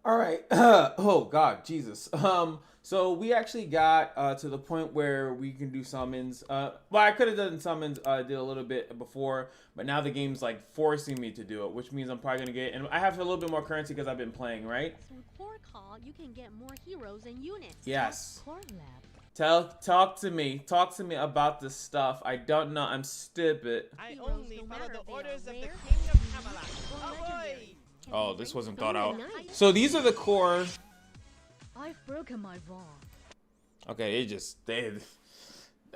All right. Oh God, Jesus. So we actually got to the point where we can do summons. Well, I could have done summons. Did a little bit before, but now the game's like forcing me to do it, which means I'm probably gonna get. And I have a little bit more currency because I've been playing, right? From Core Call, you can get more heroes and units. Yes. Core Lab. Talk to me. Talk to me about this stuff. I don't know. I'm stupid. I Heroes, only no follow matter the if they orders are of the rare, King of unique, Camelot. or legendary. Ahoy! Oh, this wasn't thought out. Nice. So these are the core. I've broken my vow. Okay,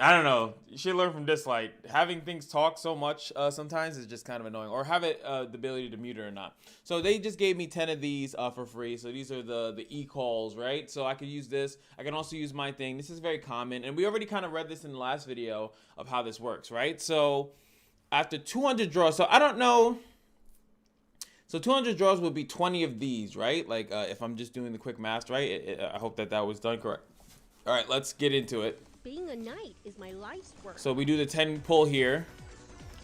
I don't know. You should learn from this. Like having things talk so much sometimes is just kind of annoying, or have it the ability to mute it or not. So they just gave me 10 of these for free. So these are the e-calls, right? So I could use this. I can also use my thing. This is very common, and we already kind of read this in the last video of how this works, right? So after 200 draws, so I don't know. So 200 draws would be 20 of these, right? Like if I'm just doing the quick math, right? I hope that was done correct. All right, let's get into it. Being a knight is my life's work. So we do the 10 pull here.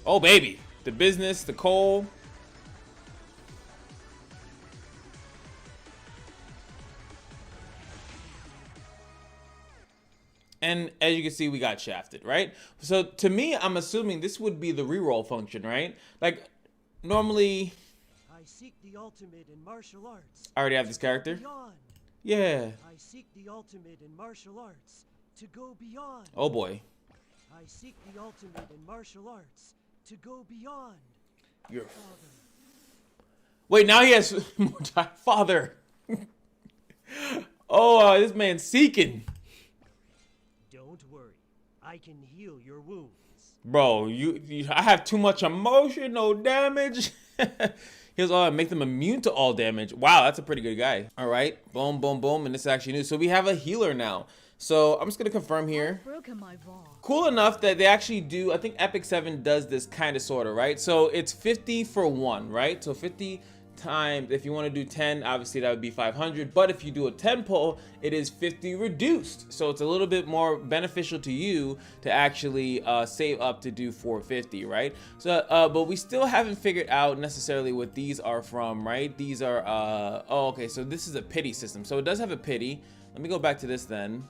Oh, baby. The business, the coal. And as you can see, we got shafted, right? So to me, I'm assuming this would be the reroll function, right? Like normally, I seek the ultimate in martial arts. I already have this character. Beyond. Yeah. I seek the ultimate in martial arts to go beyond. Oh boy. I seek the ultimate in martial arts to go beyond. Your Father. Wait, now he has more time. Father. Oh, this man's seeking. Don't worry. I can heal your wounds. Bro, I have too much emotional damage. Here's all make them immune to all damage. Wow, that's a pretty good guy. All right, boom, boom, boom, and this is actually new. So we have a healer now. So I'm just gonna confirm here. Broken my vow. Cool enough that they actually do. I think Epic 7 does this kind of sorta, right? So it's 50 for 1, right? So 50 times, if you want to do 10, obviously that would be 500, but if you do a 10 pull, it is 50 reduced, so it's a little bit more beneficial to you to actually save up to do 450, right? So but we still haven't figured out necessarily what these are from, right? These are oh, okay, so this is a pity system, so it does have a pity. Let me go back to this then.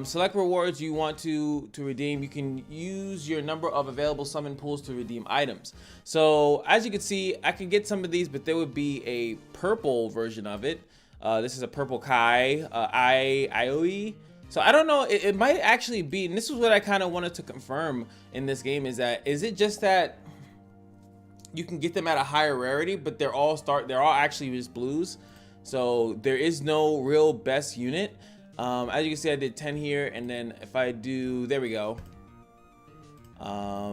Select rewards you want to redeem. You can use your number of available summon pools to redeem items. So as you can see, I can get some of these, but there would be a purple version of it. This is a purple Kai, Ioi. So I don't know, it might actually be, and this is what I kind of wanted to confirm in this game, is it just that you can get them at a higher rarity, but they're all actually just blues. So there is no real best unit. As you can see, I did 10 here, and then if I do, there we go.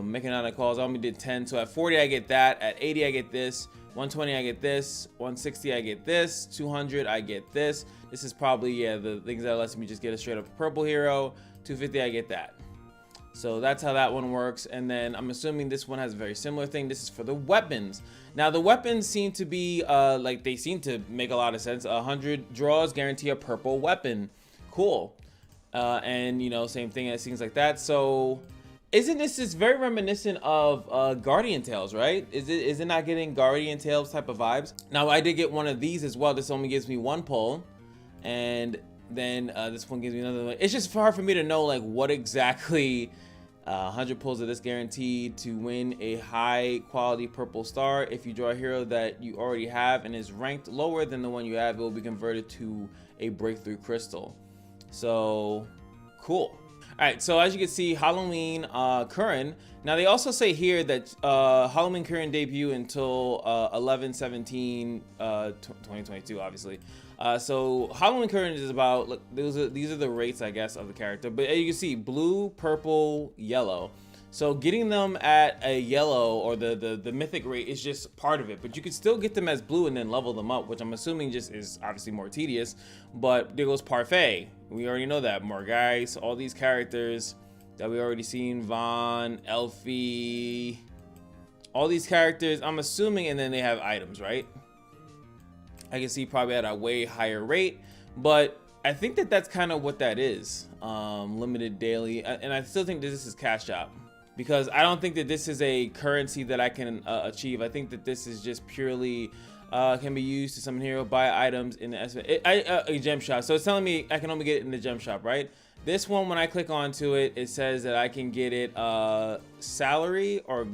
Making out of calls, I only did 10. So at 40, I get that. At 80, I get this. 120, I get this. 160, I get this. 200, I get this. This is probably, yeah, the things that lets me just get a straight up purple hero. 250, I get that. So that's how that one works. And then I'm assuming this one has a very similar thing. This is for the weapons. Now the weapons seem to be, like they seem to make a lot of sense. 100 draws guarantee a purple weapon. Cool. And you know, same thing as things like that. So isn't this is very reminiscent of Guardian Tales, right? Is it not getting Guardian Tales type of vibes? Now I did get one of these as well. This only gives me 1 pull, and then this one gives me another one. It's just hard for me to know like what exactly 100 pulls of this guaranteed to win a high quality purple star. If you draw a hero that you already have and is ranked lower than the one you have, it will be converted to a breakthrough crystal. So cool. All right, so as you can see, Halloween Current. Now they also say here that Halloween Current debut until 11/17 2022, obviously. So Halloween Current is about, look, these are the rates, I guess, of the character. But as you can see, blue, purple, yellow. So getting them at a yellow or the mythic rate is just part of it, but you can still get them as blue and then level them up, which I'm assuming just is obviously more tedious. But there goes Parfait. We already know that. Morgais, all these characters that we already seen, Vaughn, Elfie, all these characters, I'm assuming, and then they have items, right? I can see probably at a way higher rate, but I think that that's kind of what that is. Limited daily, and I still think that this is cash out, because I don't think that this is a currency that I can achieve. I think that this is just purely Can be used to summon hero, buy items in the a gem shop. So it's telling me I can only get it in the gem shop, right? This one, when I click onto it, it says that I can get it salary or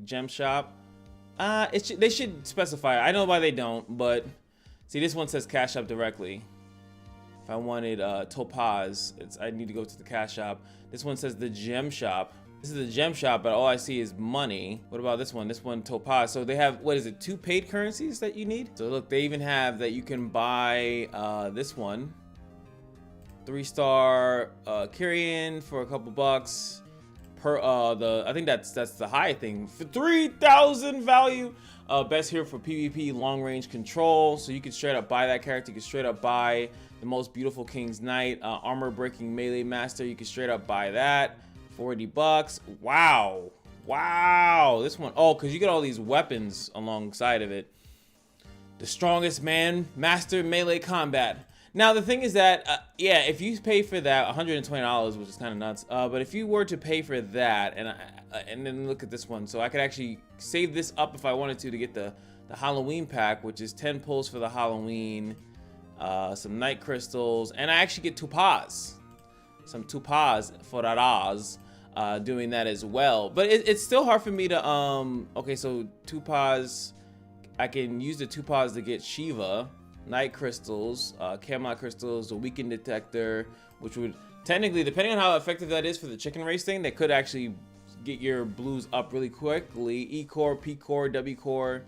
gem shop. They should specify. I know why they don't, but see, this one says cash shop directly. If I wanted topaz, I need to go to the cash shop. This one says the gem shop. This is the gem shop, but all I see is money. What about this one? This one, topaz. So they have, what is it, 2 paid currencies that you need? So look, they even have that you can buy this one. 3-star Kyrian for a couple bucks. I think that's the high thing. For 3,000 value. Best here for PvP long range control. So you can straight up buy that character. You can straight up buy the most beautiful King's Knight. Armor breaking melee master. You can straight up buy that. 40 bucks. Wow. Wow. This one. Oh, because you get all these weapons alongside of it. The strongest man, master melee combat. Now, the thing is that, yeah, if you pay for that, $120, which is kind of nuts. But if you were to pay for that, and then look at this one. So I could actually save this up if I wanted to get the Halloween pack, which is 10 pulls for the Halloween, some night crystals, and I actually get topaz. Some topaz for Raz. Doing that as well, but it's still hard for me to okay, so topaz, I can use the topaz to get Shiva, night crystals, Camelot crystals, the weaken detector, which would technically, depending on how effective that is for the chicken race thing, that could actually get your blues up really quickly. E-core, P-core, W-core.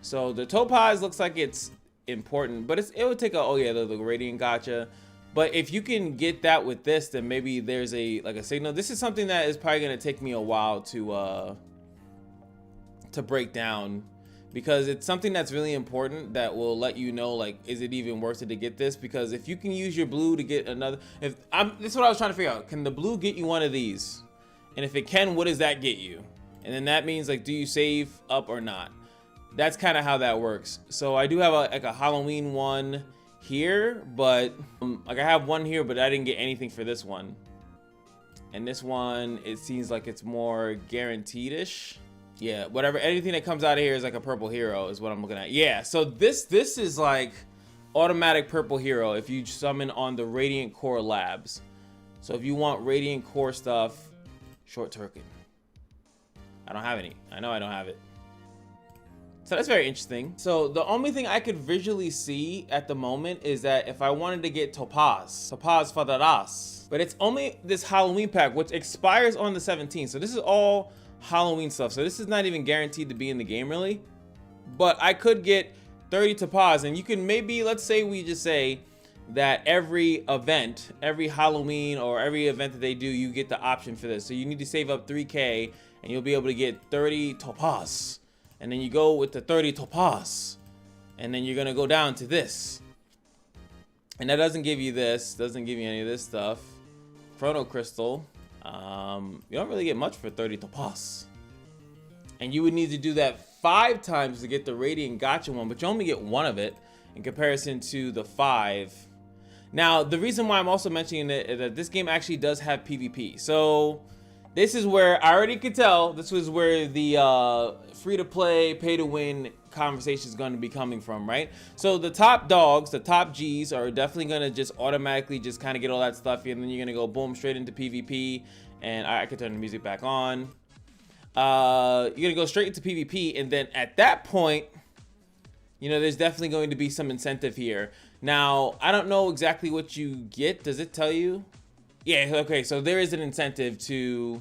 So the topaz looks like it's important, but it would take a, oh yeah, the radiant gotcha. But if you can get that with this, then maybe there's a signal. This is something that is probably gonna take me a while to break down, because it's something that's really important that will let you know, like, is it even worth it to get this? Because if you can use your blue to get another, this is what I was trying to figure out. Can the blue get you one of these? And if it can, what does that get you? And then that means, like, do you save up or not? That's kind of how that works. So I do have a Halloween one here, but like I have one here, but I didn't get anything for this one. And this one, it seems like it's more guaranteed-ish. Yeah, whatever, anything that comes out of here is like a purple hero is what I'm looking at. Yeah, so this is like automatic purple hero if you summon on the Radiant Core Labs. So if you want Radiant Core stuff, short token. I don't have any. I know I don't have it. So that's very interesting. So the only thing I could visually see at the moment is that if I wanted to get topaz for the Ras, but it's only this Halloween pack, which expires on the 17th. So this is all Halloween stuff. So this is not even guaranteed to be in the game really, but I could get 30 topaz, and you can maybe, let's say we just say that every event, every Halloween or every event that they do, you get the option for this. So you need to save up 3K and you'll be able to get 30 topaz. And then you go with the 30 topaz, and then you're gonna go down to this, and that doesn't give you this, doesn't give you any of this stuff. Chrono crystal, you don't really get much for 30 topaz, and you would need to do that 5 times to get the radiant gotcha one, but you only get 1 of it in comparison to the 5. Now the reason why I'm also mentioning it is that this game actually does have PvP. So this is where I already could tell this was where the free-to-play, pay-to-win conversation is going to be coming from, right? So the top dogs, the top G's are definitely going to just automatically just kind of get all that stuff, and then you're going to go boom straight into PvP, and I could turn the music back on. You're going to go straight into PvP, and then at that point, you know, there's definitely going to be some incentive here. Now, I don't know exactly what you get. Does it tell you? Yeah, okay, so there is an incentive to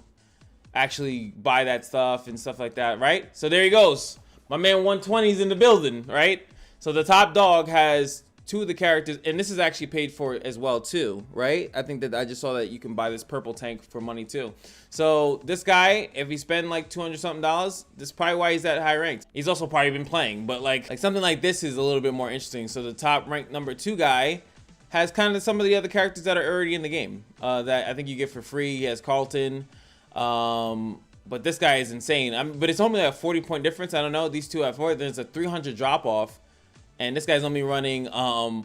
actually buy that stuff and stuff like that, right? So there he goes. My man 120 is in the building, right? So the top dog has 2 of the characters, and this is actually paid for as well too, right? I think that I just saw that you can buy this purple tank for money too. So this guy, if he spend like $200 something, this is probably why he's that high ranked. He's also probably been playing, but like something like this is a little bit more interesting. So the top ranked number 2 guy has kind of some of the other characters that are already in the game that I think you get for free. He has Carlton, but this guy is insane. But it's only a 40-point difference. I don't know. These two have 4. There's a 300 drop off, and this guy's only running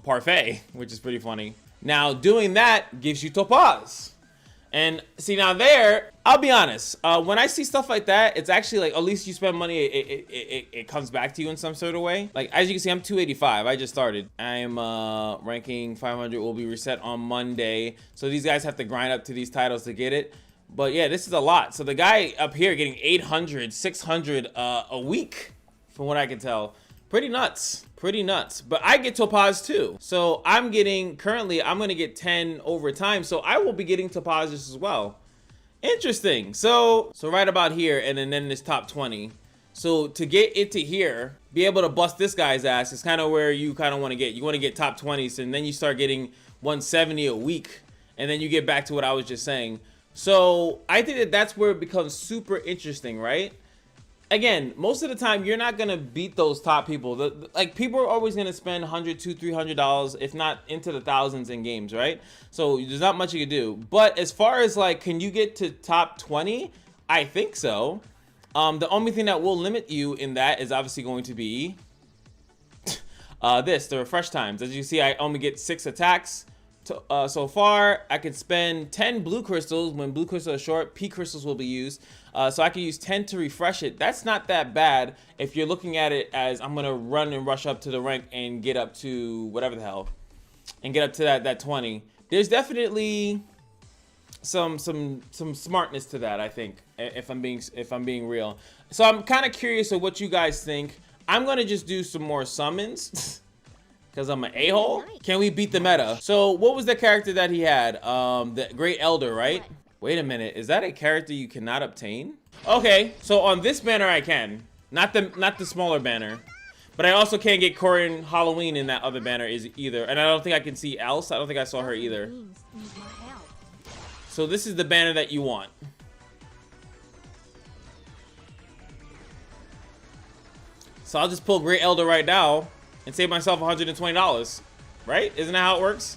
Parfait, which is pretty funny. Now doing that gives you topaz, And see now there, I'll be honest. When I see stuff like that, it's actually like at least you spend money, it comes back to you in some sort of way. Like as you can see, I'm 285. I just started. I'm ranking 500 will be reset on Monday. So these guys have to grind up to these titles to get it. But yeah, this is a lot. So the guy up here getting 800, 600 a week, from what I can tell. Pretty nuts. Pretty nuts. But I get topaz too. So I'm getting, currently, I'm going to get 10 over time. So I will be getting topazes as well. Interesting. So right about here, and then this top 20. So to get it to here, be able to bust this guy's ass is kind of where you kind of want to get. You want to get top 20s, and then you start getting 170 a week. And then you get back to what I was just saying. So I think that that's where it becomes super interesting, right? Again, most of the time you're not gonna beat those top people. Like people are always gonna spend $100, $200, $300, if not into the thousands in games, right? So there's not much you can do. But as far as like, can you get to top 20? I think so. The only thing that will limit you in that is obviously going to be the refresh times. As you see, I only get 6 attacks. So far, I can spend 10 blue crystals. When blue crystals are short, P crystals will be used. So I can use 10 to refresh it. That's not that bad if you're looking at it as I'm gonna run and rush up to the rank and get up to whatever the hell, and get up to that 20. There's definitely some smartness to that, I think, if I'm being real. So I'm kind of curious of what you guys think. I'm gonna just do some more summons. Because I'm an a-hole? Can we beat the meta? So what was the character that he had? The Great Elder, right? Wait a minute, is that a character you cannot obtain? Okay, so on this banner I can. Not the smaller banner. But I also can't get Corin Halloween in that other banner either. And I don't think I can see Else. I don't think I saw her either. So this is the banner that you want. So I'll just pull Great Elder right now and save myself $120, right? Isn't that how it works?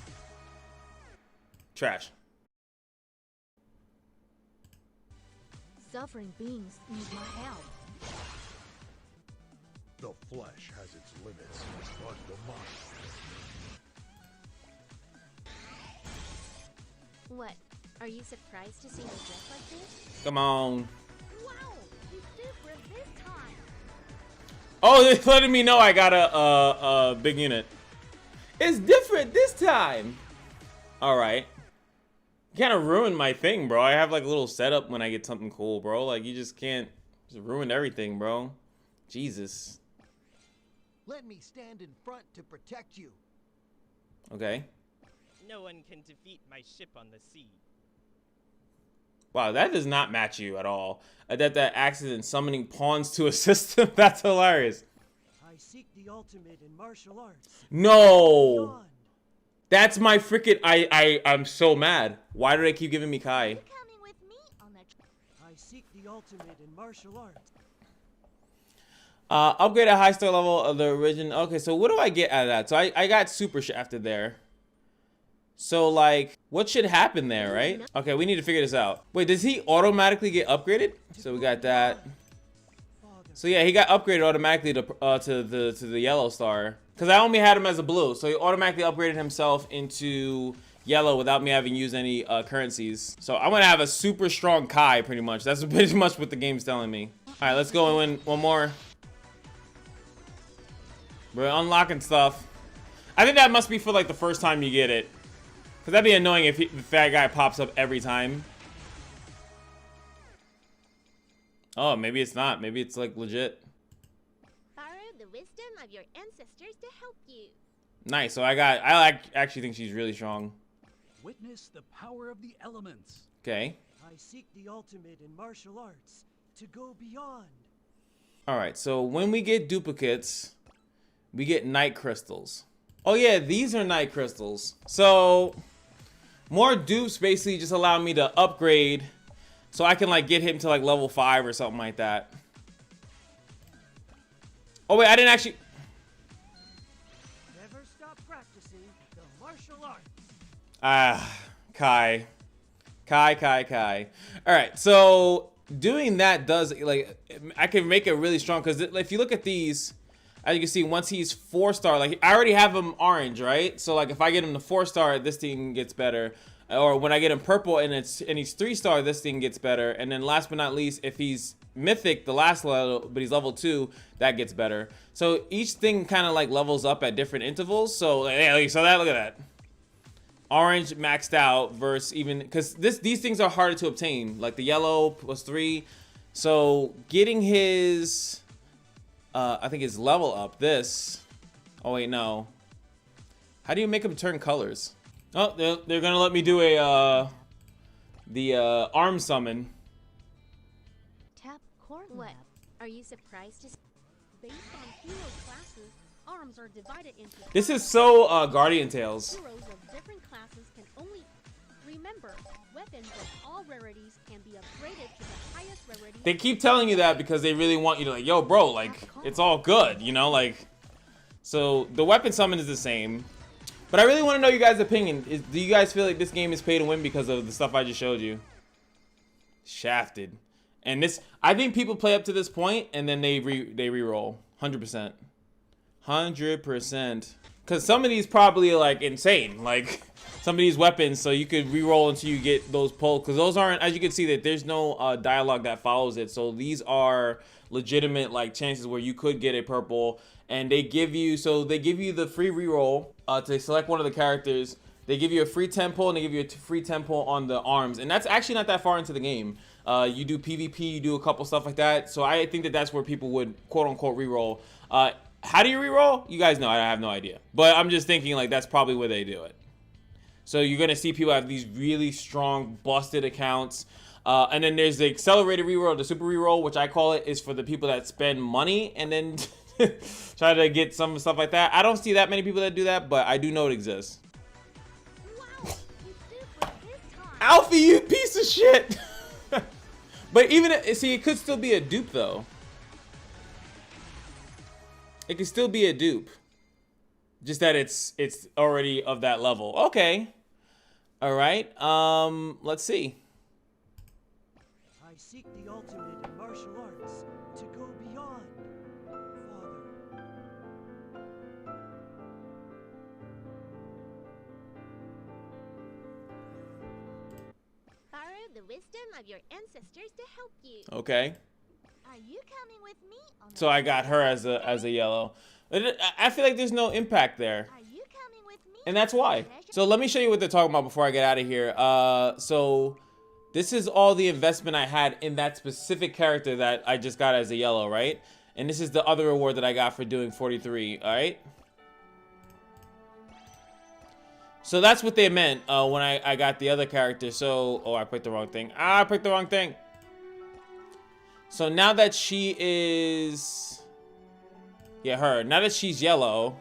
Trash. Suffering beings need my help. The flesh has its limits, but the mind. What? Are you surprised to see me dressed like this? Come on. Wow, it's different this time. Oh, they're letting me know I got a big unit. It's different this time. All right. You kind of ruined my thing, bro. I have like a little setup when I get something cool, bro. Like you just can't just ruin everything, bro. Jesus. Let me stand in front to protect you. Okay. No one can defeat my ship on the sea. Wow, that does not match you at all. That accident summoning pawns to a system. That's hilarious. I seek the ultimate in martial arts. No. Beyond. That's my freaking I'm so mad. Why do they keep giving me Kai? Coming with me on the I seek the ultimate in martial arts. Upgrade at high star level of the original. Okay, so what do I get out of that? So I got super shafted there. So like, what should happen there, right? Okay, we need to figure this out. Wait, does he automatically get upgraded? So we got that. So yeah, he got upgraded automatically to the yellow star. Because I only had him as a blue, so he automatically upgraded himself into yellow without me having used any currencies. So I'm gonna have a super strong Kai, pretty much. That's pretty much what the game's telling me. All right, let's go and win one more. We're unlocking stuff. I think that must be for like the first time you get it. Because that'd be annoying if that guy pops up every time. Oh, maybe it's not. Maybe it's like legit. borrow the wisdom of your ancestors to help you. Nice. So I actually think she's really strong. Witness the power of the elements. Okay. I seek the ultimate in martial arts to go beyond. All right. So when we get duplicates, we get night crystals. Oh yeah, these are night crystals. So more dupes basically just allow me to upgrade so I can like get him to like level 5 or something like that. Oh wait, I didn't actually. Never stop practicing the martial arts. Kai. All right, so doing that does like, I can make it really strong because if you look at these, as you can see, once he's 4-star, like I already have him orange, right? So like if I get him to 4-star, this thing gets better. Or when I get him purple and he's 3-star, this thing gets better. And then last but not least, if he's mythic, the last level, but he's level 2, that gets better. So each thing kind of like levels up at different intervals. So yeah, so that, look at that. Orange maxed out versus even, because these things are harder to obtain. Like the yellow +3. So getting his, I think his level up, this. Oh wait, no. How do you make him turn colors? Oh, they're gonna let me do a the arm summon. Tap core what? Are you surprised to Based on hero classes, arms are divided into This is so Guardian Tales. heroes of different classes can only remember weapons of all rarities can be upgraded to the highest rarity. They keep telling you that because they really want you to like, yo, bro, like it's all good, you know, like. So the weapon summon is the same. But I really want to know your guys' opinion. Do you guys feel like this game is pay to win because of the stuff I just showed you? Shafted. And this, I think people play up to this point and then they re-roll. 100%. 100%. Because some of these probably like insane. Like some of these weapons, so you could re-roll until you get those pulled. Because those aren't, as you can see, that there's no dialogue that follows it. So these are legitimate like chances where you could get a purple. And they give you, the free reroll to select one of the characters. They give you a free 10 pull and they give you a free 10 pull on the arms. And that's actually not that far into the game. You do PvP, you do a couple stuff like that. So I think that that's where people would quote unquote reroll. How do you reroll? You guys know, I have no idea. But I'm just thinking like that's probably where they do it. So you're gonna see people have these really strong busted accounts. And then there's the accelerated reroll, the super reroll, which I call it, is for the people that spend money and then try to get some stuff like that. I don't see that many people that do that, but I do know it exists. Wow, you did for his time. Alfie, you piece of shit! But even, see, it could still be a dupe though. It could still be a dupe. Just that it's already of that level. Okay. Alright, let's see. I seek the ultimate in martial arts to go beyond, Father. borrow the wisdom of your ancestors to help you? Okay. Are you coming with me? So I got her as a yellow. I feel like there's no impact there. Are you coming with me? And that's why. So let me show you what they're talking about before I get out of here. So this is all the investment I had in that specific character that I just got as a yellow, right? And this is the other reward that I got for doing 43, all right? So that's what they meant when I got the other character. So, oh, I picked the wrong thing. I picked the wrong thing. So now that she is, yeah, her. Now that she's yellow,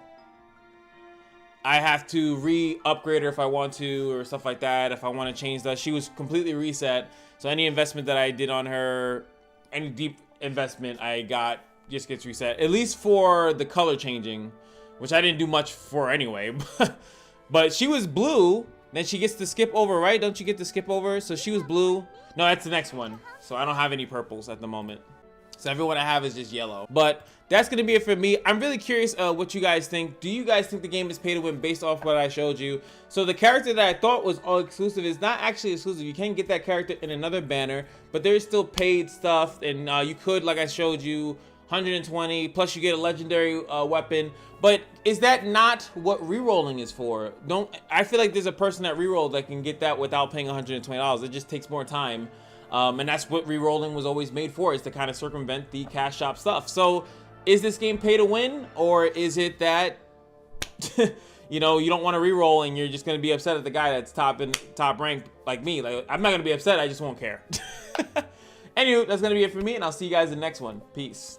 I have to re-upgrade her if I want to, or stuff like that. If I want to change that, she was completely reset. So any investment that I did on her, any deep investment I got, just gets reset. At least for the color changing, which I didn't do much for anyway. But she was blue. Then she gets to skip over, right? Don't you get to skip over? So she was blue. No, that's the next one. So I don't have any purples at the moment. So everyone I have is just yellow. But that's going to be it for me. I'm really curious what you guys think. Do you guys think the game is pay to win based off what I showed you? So the character that I thought was all exclusive is not actually exclusive. You can get that character in another banner, but there's still paid stuff. And you could, like I showed you, 120, plus you get a legendary weapon. But is that not what rerolling is for? I feel like there's a person that rerolled that can get that without paying $120. It just takes more time. And that's what rerolling was always made for, is to kind of circumvent the cash shop stuff. So is this game pay to win, or is it that you know, you don't want to reroll and you're just going to be upset at the guy that's top ranked like me? Like, I'm not going to be upset, I just won't care. Anywho, that's going to be it for me, and I'll see you guys in the next one. Peace.